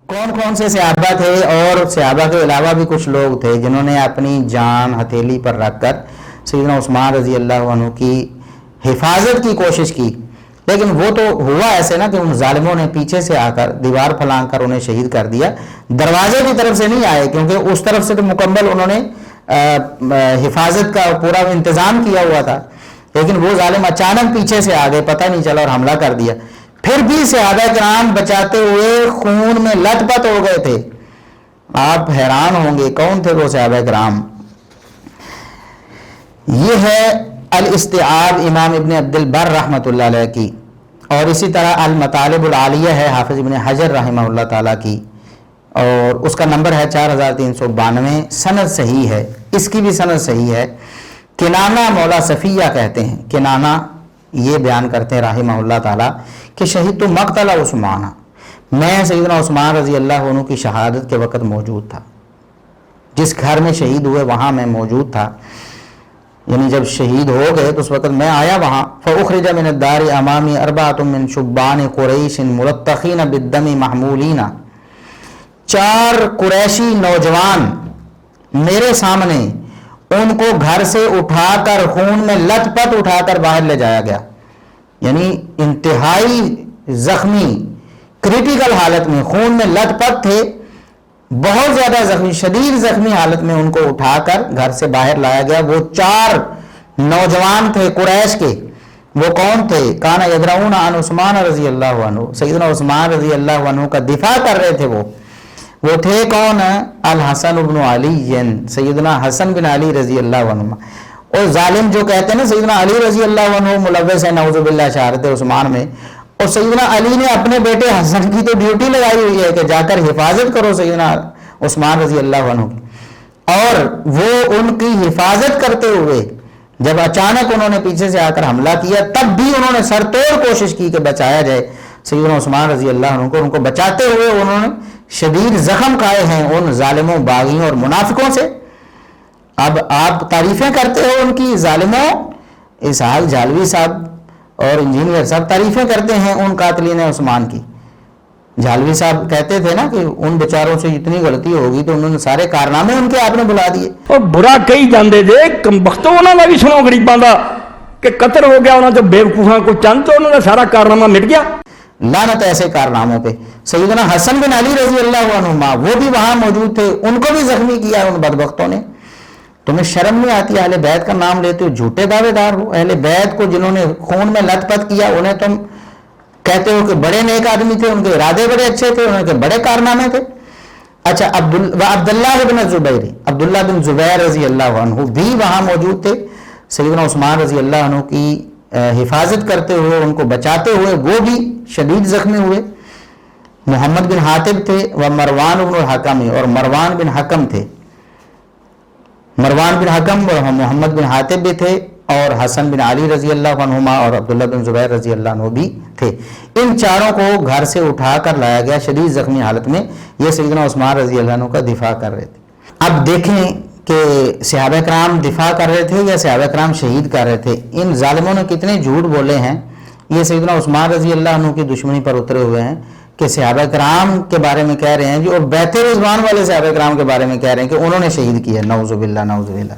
کون کون سے صحابہ تھے؟ اور صحابہ کے علاوہ بھی کچھ لوگ تھے جنہوں نے اپنی جان ہتھیلی پر رکھ کر سیدنا عثمان رضی اللہ عنہ کی حفاظت کی کوشش کی، لیکن وہ تو ہوا ایسے نا کہ ان ظالموں نے پیچھے سے آ کر دیوار پھلانگ کر انہیں شہید کر دیا۔ دروازے کی طرف سے نہیں آئے، کیونکہ اس طرف سے تو مکمل انہوں نے حفاظت کا پورا انتظام کیا ہوا تھا، لیکن وہ ظالم اچانک پیچھے سے آ گئے، پتہ نہیں چلا اور حملہ کر دیا۔ پھر بھی صحابہ کرام بچاتے ہوئے خون میں لت پت ہو گئے تھے۔ آپ حیران ہوں گے کون تھے وہ صحابہ کرام؟ یہ ہے الاستیعاب امام ابن عبد البر رحمۃ اللہ علیہ کی، اور اسی طرح المطالب العالیہ ہے حافظ ابن حجر رحمہ اللہ تعالیٰ کی، اور اس کا نمبر ہے 4392، سند صحیح ہے، اس کی بھی سند صحیح ہے۔ کنانہ مولا صفیہ کہتے ہیں، کنانہ یہ بیان کرتے ہیں رحمہ اللہ تعالیٰ کہ شہید تو مقتل عثمان، میں سیدنا عثمان رضی اللہ عنہ کی شہادت کے وقت موجود تھا، جس گھر میں شہید ہوئے وہاں میں موجود تھا، یعنی جب شہید ہو گئے تو اس وقت میں آیا وہاں۔ فَأُخْرِجَ مِنَ الدَّارِ أَمَامِي أَرْبَعَةٌ مِّن شُبَّانِ قُرَيْشٍ مُلَطَّخِينَ بِالدَّمِ مَحْمُولِينَ، 4 قریشی نوجوان میرے سامنے، ان کو گھر سے اٹھا کر خون میں لت پت اٹھا کر باہر لے جایا گیا، یعنی انتہائی زخمی کریٹیکل حالت میں، خون میں لت پت تھے، بہت زیادہ زخمی، شدید زخمی حالت میں ان کو اٹھا کر گھر سے باہر لایا گیا۔ وہ 4 نوجوان تھے قریش کے، وہ کون تھے؟ کانا یدرؤون عن عثمان رضی اللہ عنہ، سیدنا عثمان رضی اللہ عنہ کا دفاع کر رہے تھے۔ وہ تھے کون؟ الحسن بن علی، سیدنا حسن بن علی رضی اللہ عنہ، اور ظالم جو کہتے ہیں نا سیدنا علی رضی اللہ عنہ ملوث ہے نعوذ باللہ شہادت عثمان میں، اور سیدنا علی نے اپنے بیٹے حسن کی تو ڈیوٹی لگائی ہوئی ہے کہ جا کر حفاظت کرو سیدنا عثمان رضی اللہ عنہ کی، اور وہ ان کی حفاظت کرتے ہوئے جب اچانک انہوں نے پیچھے سے آ کر حملہ کیا، تب بھی انہوں نے سر توڑ کوشش کی کہ بچایا جائے سیدنا عثمان رضی اللہ عنہ کو۔ ان کو بچاتے ہوئے انہوں نے شدید زخم کھائے ہیں ان ظالموں، باغیوں اور منافقوں سے۔ اب آپ تعریفیں کرتے ہو ان کی، ظالموں، اسحاق جھالوی صاحب اور انجینئر صاحب تعریفیں کرتے ہیں ان قاتلین عثمان کی۔ جھالوی صاحب کہتے تھے نا کہ ان بیچاروں سے اتنی غلطی ہوگی تو انہوں نے سارے کارنامے ان کے آپ نے بلا دیے۔ اور برا کئی جاندے دے کم بختوں انہوں نے بھی سنو غریباں دا کہ قتل ہو گیا انہوں نے بیوقوفاں کو چند، تو انہوں نے سارا کارنامہ مٹ گیا۔ لعنت ایسے کارناموں پہ۔ سیدنا حسن بن علی رضی اللہ عنہما وہ بھی وہاں موجود تھے، ان کو بھی زخمی کیا ان بدبختوں نے۔ تمہیں شرم نہیں آتی؟ اہل بیت کا نام لیتے ہو، جھوٹے دعوے دار ہو۔ اہل بیت کو جنہوں نے خون میں لت پت کیا انہیں تم کہتے ہو کہ بڑے نیک آدمی تھے، ان کے ارادے بڑے اچھے تھے، ان کے بڑے کارنامے تھے۔ اچھا، عبداللہ بن زبیر، عبداللہ بن زبیر رضی اللہ عنہ بھی وہاں موجود تھے، سیدنا عثمان رضی اللہ عنہ کی حفاظت کرتے ہوئے، ان کو بچاتے ہوئے وہ بھی شدید زخمی ہوئے۔ محمد بن حاتب تھے، وہ مروان بن الحکم، اور مروان بن حکم تھے، مروان بن حکم اور محمد بن حاتب بھی تھے، اور حسن بن علی رضی اللہ عنہما اور عبداللہ بن زبیر رضی اللہ عنہ بھی تھے۔ ان چاروں کو گھر سے اٹھا کر لایا گیا شدید زخمی حالت میں، یہ سیدنا عثمان رضی اللہ عنہ کا دفاع کر رہے تھے۔ اب دیکھیں کہ صحابہ کرام دفاع کر رہے تھے یا صحابہ کرام شہید کر رہے تھے۔ ان ظالموں نے کتنے جھوٹ بولے ہیں، یہ سیدنا عثمان رضی اللہ عنہ کی دشمنی پر اترے ہوئے ہیں کہ صحابہ کرام کے بارے میں کہہ رہے ہیں جی، اور بیعت رضوان والے صحابہ کرام کے بارے میں کہہ رہے ہیں کہ انہوں نے شہید کیا، نعوذ باللہ نعوذ باللہ۔